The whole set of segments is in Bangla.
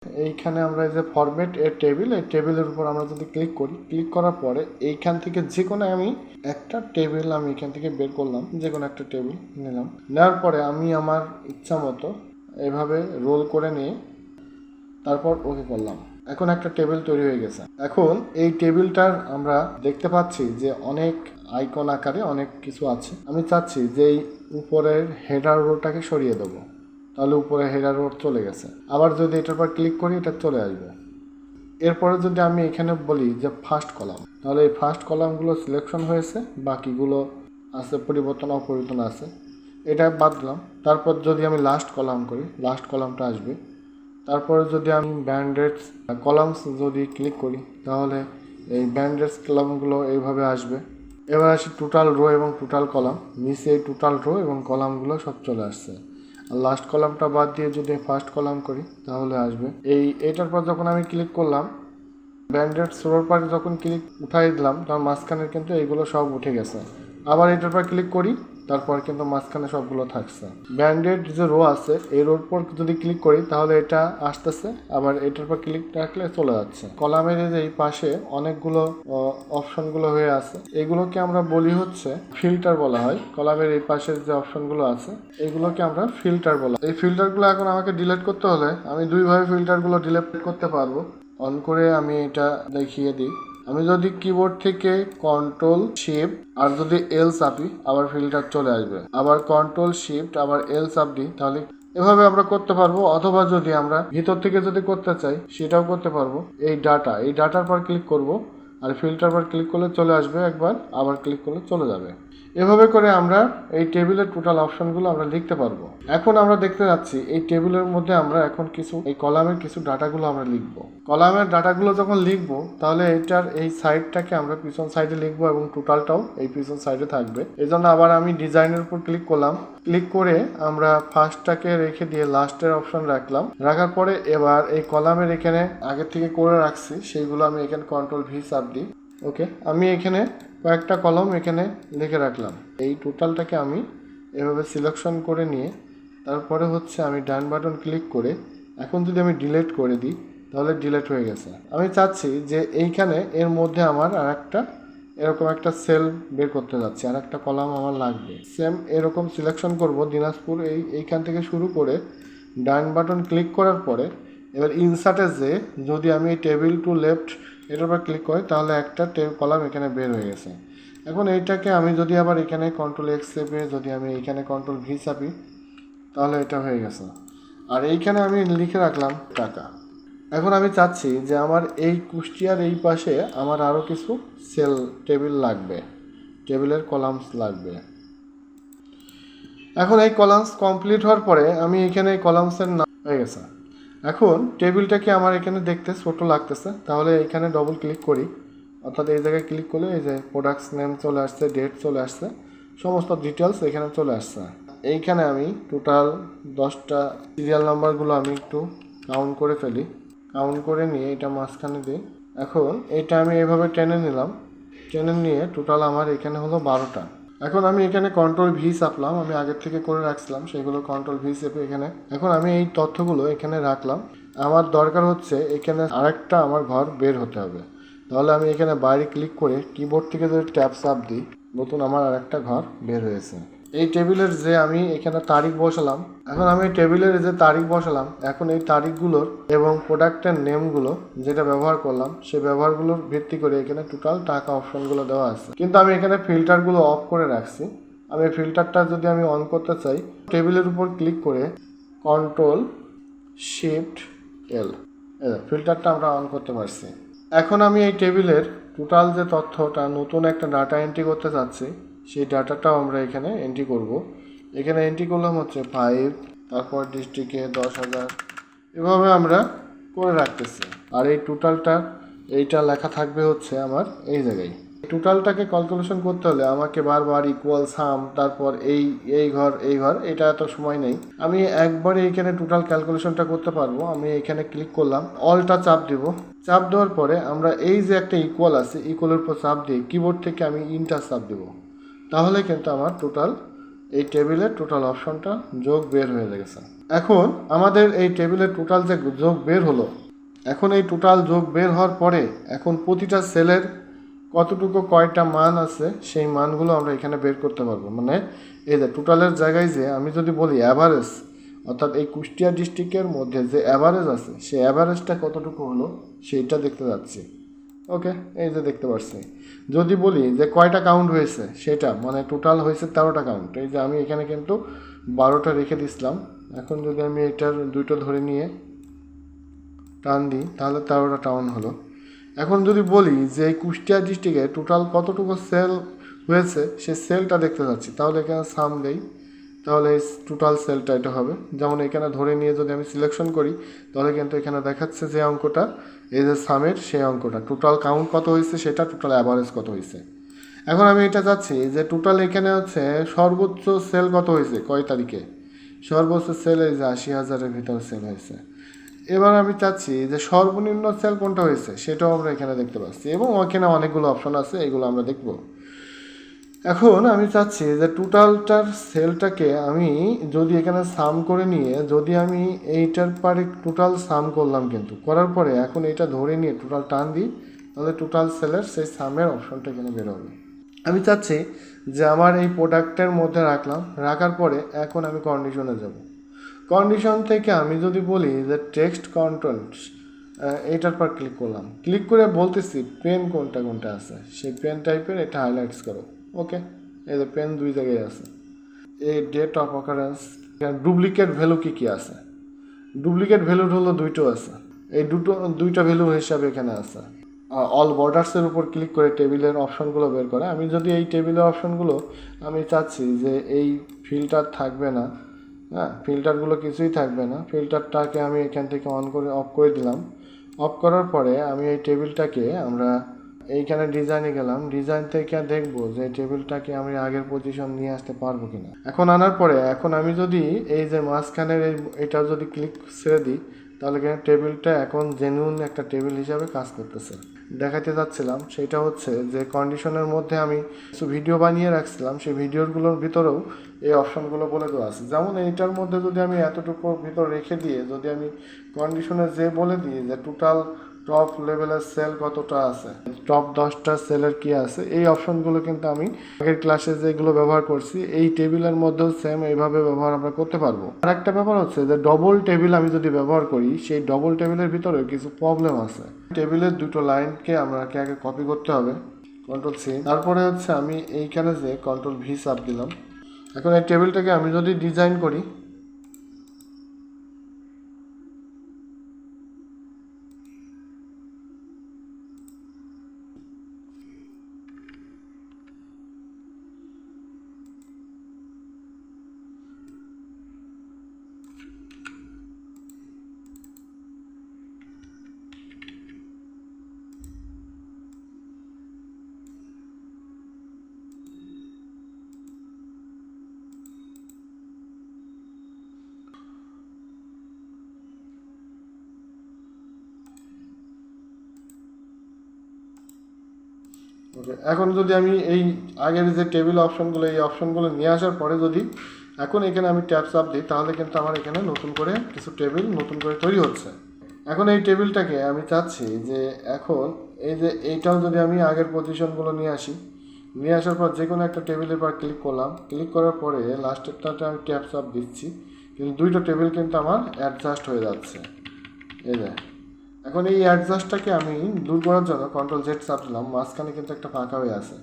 এইখানে আমরা এই যে ফরম্যাট এর টেবিল, এই টেবিলের উপর আমরা যদি ক্লিক করি, ক্লিক করার পরে এইখান থেকে যে কোনো আমি একটা টেবিল আমি এখান থেকে বের করলাম, যে কোনো একটা টেবিল নিলাম। নেওয়ার পরে আমি আমার ইচ্ছা মতো এভাবে রোল করে নিয়ে তারপর ওকে করলাম। এখন একটা টেবিল তৈরি হয়ে গেছে। এখন এই টেবিলটার আমরা দেখতে পাচ্ছি যে অনেক আইকন আকারে অনেক কিছু আছে। আমি চাচ্ছি যে এই উপরের হেডার রোটাকে সরিয়ে দেবো, তাহলে উপরে হেডার রোড চলে গেছে। আবার যদি এটার পর ক্লিক করি এটা চলে আসবে। এরপরে যদি আমি এখানে বলি যে ফার্স্ট কলাম, তাহলে এই ফার্স্ট কলামগুলো সিলেকশন হয়েছে, বাকিগুলো আছে পরিবর্তন অপরিবর্তন আছে, এটা বাদ দিলাম। তারপর যদি আমি লাস্ট কলাম করি, লাস্ট কলামটা আসবে। তারপরে যদি আমি ব্যান্ডেডস কলামস যদি ক্লিক করি, তাহলে এই ব্যান্ডেডস কলামগুলো এইভাবে আসবে। এবার আসি টোটাল রো এবং টোটাল কলাম, নিচে এই টোটাল রো এবং কলামগুলো সব চলে আসছে। আর লাস্ট কলামটা বাদ দিয়ে যদি ফার্স্ট কলাম করি তাহলে আসবে। এইটার পর যখন আমি ক্লিক করলাম, ব্যান্ডেড রোর পরে যখন ক্লিক উঠাই দিলাম, তখন মাঝখানের কিন্তু এইগুলো সব উঠে গেছে। আবার এটার পর ক্লিক করি, তারপর কিন্তু মাঝখানে সবগুলো থাকছে। ব্যান্ডেড যে রো আছে এই রোর পর যদি ক্লিক করি তাহলে এটা আসতেছে, আবার এটার পর ক্লিক রাখলে চলে যাচ্ছে। কলামের এই পাশে অনেকগুলো অপশনগুলো হয়ে আছে, এগুলোকে আমরা বলি হচ্ছে ফিল্টার বলা হয়। কলামের এই পাশের যে অপশনগুলো আছে এগুলোকে আমরা ফিল্টার বলা হয়। এই ফিল্টারগুলো এখন আমাকে ডিলিট করতে হলে আমি দুইভাবে ফিল্টারগুলো ডিলিট করতে পারবো। অন করে আমি এটা দেখিয়ে দিই। আমি যদি কিবোর্ড থেকে কন্ট্রোল শিফট আর যদি এল চাপি, আবার ফিল্টার চলে আসবে। আবার কন্ট্রোল শিফট আবার এল চাপ দিই, তাহলে এভাবে আমরা করতে পারবো। অথবা যদি আমরা ভিতর থেকে যদি করতে চাই সেটাও করতে পারবো। এই ডাটার পর ক্লিক করব, আর ফিল্টার পর ক্লিক করলে চলে আসবে একবার, আবার ক্লিক করলে চলে যাবে। এভাবে করে আমরা এই টেবিলের টোটাল অপশনগুলো আমরা লিখতে পারবো। এখন আমরা দেখতে যাচ্ছি এই টেবিলের মধ্যে আমরা এখন কিছু এই কলামের কিছু ডাটাগুলো আমরা লিখবো। কলামের ডাটাগুলো যখন লিখবো তাহলে এটার এই সাইডটাকে আমরা পিছন সাইডে লিখবো এবং টোটালটাও এই পিছন সাইডে থাকবে। এই জন্য আবার আমি ডিজাইনের উপর ক্লিক করলাম, ক্লিক করে আমরা ফার্স্টটাকে রেখে দিয়ে লাস্টের অপশন রাখলাম। রাখার পরে এবার এই কলামের এখানে আগে থেকে করে রাখছি সেইগুলো আমি এখানে কন্ট্রোল ভি চাপ দিই। ওকে, আমি এখানে কয়েকটা কলম এখানে লিখে রাখলাম। এই টোটালটাকে আমি এভাবে সিলেকশন করে নিয়ে তারপরে হচ্ছে আমি ডান বাটন ক্লিক করে এখন যদি আমি ডিলিট করে দিই তাহলে ডিলিট হয়ে গেছে। আমি চাচ্ছি যে এইখানে এর মধ্যে আমার আর একটা এরকম একটা সেল বের করতে যাচ্ছি, আর একটা কলাম আমার লাগবে। সেম এরকম সিলেকশন করব দিনাজপুর, এইখান থেকে শুরু করে ডান বাটন ক্লিক করার পরে এবার ইনসার্টে যে যদি আমি টেবিল টু লেফট এটার উপর ক্লিক করি তাহলে একটা কলাম এখানে বের হয়ে গেছে। এখন এইটাকে আমি যদি আবার এখানে কন্ট্রোল এক্স চেপে যদি আমি এইখানে কন্ট্রোল ভি চাপি তাহলে এটা হয়ে গেছে। আর এইখানে আমি লিখে রাখলাম টাকা। এখন আমি চাচ্ছি যে আমার এই কুষ্টিয়ার এই পাশে আমার আরও কিছু সেল টেবিল লাগবে, টেবিলের কলামস লাগবে। এখন এই কলামস কমপ্লিট হওয়ার পরে আমি এখানে এই কলামসের নাম হয়ে গেছে। এখন টেবিলটাকে আমার এখানে দেখতে ছোট লাগতেছে, তাহলে এখানে ডবল ক্লিক করি, অর্থাৎ এই জায়গায় ক্লিক করলে এই যে প্রোডাক্টস নেম চলে আসছে, ডেট চলে আসছে, সমস্ত ডিটেলস এখানে চলে আসছে। এইখানে আমি টোটাল 10টা সিরিয়াল নাম্বারগুলো আমি একটু কাউন্ট করে ফেলি, কাউন্ট করে নিয়ে এটা মাঝখানে দিই। এখন এটা আমি এইভাবে টেনে নিলাম, টেনে নিয়ে টোটাল আমার এখানে হলো 12টা। এখন আমি এখানে কন্ট্রোল ভি চাপলাম, আমি আগের থেকে করে রাখছিলাম সেগুলো কন্ট্রোল ভি চেপে এখানে এখন আমি এই তথ্যগুলো এখানে রাখলাম। আমার দরকার হচ্ছে এখানে আরেকটা আমার ঘর বের হতে হবে, তাহলে আমি এখানে বাইরে ক্লিক করে কিবোর্ড থেকে যদি ট্যাব চাপ দিই নতুন আমার আরেকটা ঘর বের হয়েছে। এই টেবিলের যে আমি এখানে তারিখ বসালাম, এখন আমি টেবিলের যে তারিখ বসালাম, এখন এই তারিখগুলোর এবং প্রোডাক্টের নেমগুলো যেটা ব্যবহার করলাম সেই ব্যবহারগুলোর ভিত্তি করে এখানে টোটাল টাকা অপশনগুলো দেওয়া আছে। কিন্তু আমি এখানে ফিল্টারগুলো অফ করে রাখছি। আমি ফিল্টারটা যদি আমি অন করতে চাই টেবিলের উপর ক্লিক করে কন্ট্রোল শিফট এল, ফিল্টারটা আমরা অন করতে পারছি। এখন আমি এই টেবিলের টোটাল যে তথ্যটা নতুন একটা ডাটা এন্ট্রি করতে চাচ্ছি সেই ডাটাটাও আমরা এখানে এন্ট্রি করব। এখানে এন্ট্রি করলাম হচ্ছে 5, তারপর ডিস্ট্রিক্টে 10,000, এভাবে আমরা করে রাখতেছি। আর এই টোটালটা এইটা লেখা থাকবে হচ্ছে আমার এই জায়গায়। টোটালটাকে ক্যালকুলেশন করতে হলে আমাকে বারবার ইকুয়াল সাম, তারপর এই ঘর এটা এত সময় নেই, আমি একবারে এইখানে টোটাল ক্যালকুলেশনটা করতে পারবো। আমি এখানে ক্লিক করলাম, অলটা চাপ দিব, চাপ দেওয়ার পরে আমরা এই যে একটা ইকুয়াল আছে ইকুয়ালের উপর চাপ দিয়ে কিবোর্ড থেকে আমি ইন্টার চাপ দেবো, তাহলে কিন্তু আমার টোটাল এই টেবিলের টোটাল অপশনটা যোগ বের হয়ে গেছে। এখন আমাদের এই টেবিলের টোটাল যে যোগ বের হলো, এখন এই টোটাল যোগ বের হওয়ার পরে এখন প্রতিটা সেলের কতটুকু কয়টা মান আছে সেই মানগুলো আমরা এখানে বের করতে পারবো। মানে এই যে টোটালের জায়গায় যে আমি যদি বলি অ্যাভারেজ, অর্থাৎ এই কুষ্টিয়া ডিস্ট্রিক্টের মধ্যে যে অ্যাভারেজ আছে সেই অ্যাভারেজটা কতটুকু হলো সেইটা দেখতে যাচ্ছি। ওকে, এই যে দেখতে পাচ্ছি। যদি বলি যে কয়টা কাউন্ট হয়েছে সেটা, মানে টোটাল হয়েছে 13টা কাউন্ট। এই যে আমি এখানে কিন্তু 12টা রেখে দিছিলাম। এখন যদি আমি এটার দুইটা ধরে নিয়ে টান দিই তাহলে 13টা টাউন হলো। এখন যদি বলি যে এই কুষ্টিয়া ডিস্ট্রিক্টে টোটাল কতটুকু সেল হয়েছে সে সেলটা দেখতে যাচ্ছি, তাহলে এখানে সাম দেই, তাহলে এই টোটাল সেলটা এটা হবে। যেমন এখানে ধরে নিয়ে যদি আমি সিলেকশন করি তাহলে কিন্তু এখানে দেখাচ্ছে যে অঙ্কটা, এই যে সামের সেই অঙ্কটা, টোটাল কাউন্ট কত হয়েছে সেটা, টোটাল অ্যাভারেজ কত হয়েছে। এখন আমি এটা চাচ্ছি যে টোটাল এখানে হচ্ছে সর্বোচ্চ সেল কত হয়েছে, কয় তারিখে সর্বোচ্চ সেল, এই যে 80,000-এর ভিতরে সেল হয়েছে। এবার আমি চাচ্ছি যে সর্বনিম্ন সেল কোনটা হয়েছে সেটাও আমরা এখানে দেখতে পাচ্ছি, এবং ওখানে অনেকগুলো অপশন আছে, এগুলো আমরা দেখব। এখন আমি চাচ্ছি যে টোটালটার সেলটাকে আমি যদি এখানে সাম করে নিয়ে যদি আমি এইটার পারে টোটাল সাম করলাম, কিন্তু করার পরে এখন এটা ধরে নিয়ে টোটাল টান দিই, তাহলে টোটাল সেলের সেই সামের অপশনটা এখানে বেরোবে। আমি চাচ্ছি যে আমার এই প্রোডাক্টের মধ্যে রাখলাম, রাখার পরে এখন আমি কন্ডিশনে যাব। কন্ডিশন থেকে আমি যদি বলি যে টেক্সট কন্টেন্টস, এইটার পর ক্লিক করলাম, ক্লিক করে বলতেছি পেন কোনটা কোনটা আছে, সেই পেন টাইপের এটা হাইলাইটস করো। ওকে, এই যে পেন দুই জায়গায় আছে। এই date of occurrence, duplicate value কী কী আছে, ডুপ্লিকেট ভ্যালু হলো দুইটো আছে, এই দুইটা ভ্যালু হিসাবে এখানে আছে। অল বর্ডার্সের উপর ক্লিক করে টেবিলের অপশনগুলো বের করে। আমি যদি এই টেবিলের অপশনগুলো আমি চাচ্ছি যে এই ফিল্টার থাকবে না, হ্যাঁ ফিল্টারগুলো কিছুই থাকবে না, ফিল্টারটাকে আমি এখান থেকে অন করে অফ করে দিলাম। অফ করার পরে আমি এই টেবিলটাকে আমরা এইখানে ডিজাইনে গেলাম, ডিজাইন থেকে দেখবো যে টেবিলটাকে আমি আগের পজিশন নিয়ে আসতে পারবো কিনা। এখন আনার পরে এখন আমি যদি এই যে মাঝখানের এটা যদি ক্লিক ছেড়ে দিই তাহলে কিন্তু টেবিলটা এখন জেনুইন একটা টেবিল হিসাবে কাজ করতেছে। দেখাতে যাচ্ছিলাম সেটা হচ্ছে যে কন্ডিশনের মধ্যে আমি কিছু ভিডিও বানিয়ে রাখছিলাম, সেই ভিডিওগুলোর ভিতরেও এই অপশনগুলো বলে দেওয়া আছে। যেমন এইটার মধ্যে যদি আমি এতটুকু ভিতর রেখে দিয়ে যদি আমি কন্ডিশনে যে বলে দিই যে টোটাল টপ লেভেলের সেল কতটা আছে, টপ 10টা সেলের কি আছে, এই অপশনগুলো কিন্তু আমি আগের ক্লাসে যেগুলো ব্যবহার করছি এই টেবিলের মধ্যেও সেম এইভাবে ব্যবহার আমরা করতে পারবো। আর একটা ব্যাপার হচ্ছে যে ডবল টেবিল আমি যদি ব্যবহার করি সেই ডবল টেবিলের ভিতরে কিছু প্রবলেম আছে। টেবিলের দুটো লাইনকে আমাকে আগে কপি করতে হবে, Ctrl+C, তারপরে হচ্ছে আমি এইখানে যে Ctrl+V চাপ দিলাম। এখন এই টেবিলটাকে আমি যদি ডিজাইন করি, ওকে, এখন যদি আমি এই আগের যে টেবিল অপশনগুলো এই অপশনগুলো নিয়ে আসার পরে যদি এখন এখানে আমি ট্যাপ চাপ দিই তাহলে কিন্তু আমার এখানে নতুন করে কিছু টেবিল নতুন করে তৈরি হচ্ছে। এখন এই টেবিলটাকে আমি চাচ্ছি যে এখন এই যে এইটাও যদি আমি আগের পজিশনগুলো নিয়ে আসি, নিয়ে আসার পর যে কোনো একটা টেবিলের পর ক্লিক করলাম, ক্লিক করার পরে লাস্টেরটাতে আমি ট্যাপ চাপ দিচ্ছি, কিন্তু দুইটা টেবিল কিন্তু আমার অ্যাডজাস্ট হয়ে যাচ্ছে। এই যে এখন এই অ্যাডজাস্টটাকে আমি দূর করার জন্য Ctrl+Z চাপ দিলাম, মাঝখানে কিন্তু একটা ফাঁকা হয়ে আছে।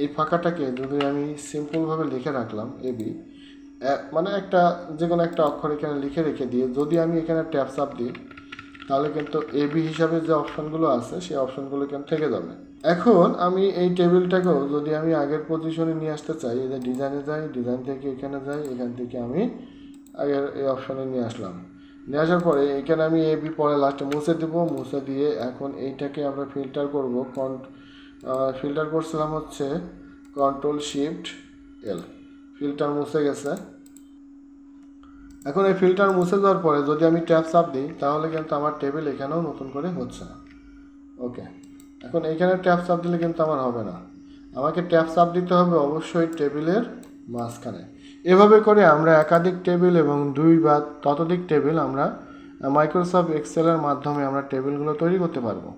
এই ফাঁকাটাকে যদি আমি সিম্পলভাবে লিখে রাখলাম এবি, মানে একটা যে কোনো একটা অক্ষর এখানে লিখে রেখে দিয়ে যদি আমি এখানে ট্যাপ চাপ দিই তাহলে কিন্তু এবি হিসাবে যে অপশনগুলো আছে সেই অপশনগুলো কিন্তু থেকে যাবে। এখন আমি এই টেবিলটাকেও যদি আমি আগের পজিশনে নিয়ে আসতে চাই, এই যে ডিজাইনে যাই, ডিজাইন থেকে এখানে যাই, এখান থেকে আমি আগের এই অপশনে নিয়ে আসলাম। নিয়ে আসার পরে এখানে আমি এবি পরে লাস্টে মুছে দেবো, মুছে দিয়ে এখন এইটাকে আমরা ফিল্টার করব। ফিল্টার করছিলাম হচ্ছে Ctrl+Shift+L, ফিল্টার মুছে গেছে। এখন এই ফিল্টার মুছে যাওয়ার পরে যদি আমি ট্যাপ চাপ দিই তাহলে কিন্তু আমার টেবিল এখানেও নতুন করে হচ্ছে না। ওকে, এখন এইখানে ট্যাপ চাপ দিলে কিন্তু আমার হবে না, আমাকে ট্যাপ চাপ দিতে হবে অবশ্যই টেবিলের মাঝখানে। এভাবে করে আমরা একাধিক টেবিল এবং 2 বা ততোধিক টেবিল আমরা মাইক্রোসফট এক্সেলের মাধ্যমে আমরা টেবিলগুলো তৈরি করতে পারবো।